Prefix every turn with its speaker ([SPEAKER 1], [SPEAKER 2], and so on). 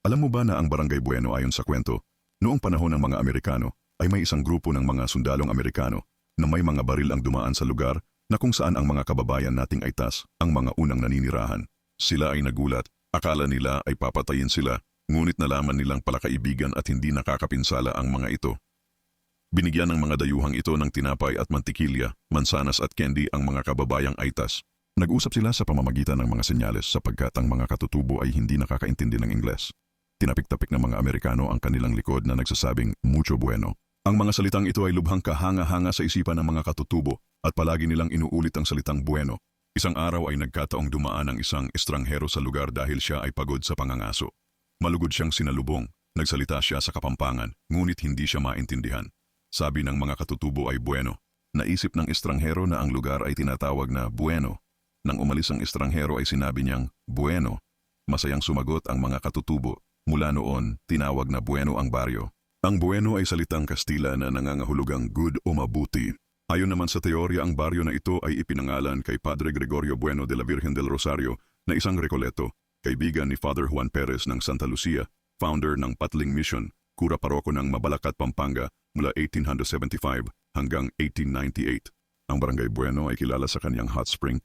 [SPEAKER 1] Alam mo ba na ang Barangay Bueno ayon sa kwento, noong panahon ng mga Amerikano ay may isang grupo ng mga sundalong Amerikano na may mga baril ang dumaan sa lugar na kung saan ang mga kababayan nating Aytas ang mga unang naninirahan. Sila ay nagulat, akala nila ay papatayin sila, ngunit nalaman nilang palakaibigan at hindi nakakapinsala ang mga ito. Binigyan ng mga dayuhang ito ng tinapay at mantikilya, mansanas at candy ang mga kababayang Aytas. Nag-usap sila sa pamamagitan ng mga senyales sapagkat ang mga katutubo ay hindi nakakaintindi ng Ingles. Tinapik-tapik ng mga Amerikano ang kanilang likod na nagsasabing mucho bueno. Ang mga salitang ito ay lubhang kahanga-hanga sa isipan ng mga katutubo at palagi nilang inuulit ang salitang bueno. Isang araw ay nagkataong dumaan ang isang estranghero sa lugar dahil siya ay pagod sa pangangaso. Malugod siyang sinalubong, nagsalita siya sa Kapampangan, ngunit hindi siya maintindihan. Sabi ng mga katutubo ay bueno. Naisip ng estranghero na ang lugar ay tinatawag na bueno. Nang umalis ang estranghero ay sinabi niyang bueno. Masayang sumagot ang mga katutubo. Mula noon, tinawag na bueno ang baryo. Ang bueno ay salitang Kastila na nangangahulugang good o mabuti. Ayon naman sa teorya, ang baryo na ito ay ipinangalan kay Padre Gregorio Bueno de la Virgen del Rosario na isang Recoleto, kaibigan ni Father Juan Perez ng Santa Lucia, founder ng Patling Mission, kura paroko ng Mabalacat, Pampanga mula 1875 hanggang 1898. Ang Barangay Bueno ay kilala sa kanyang hot spring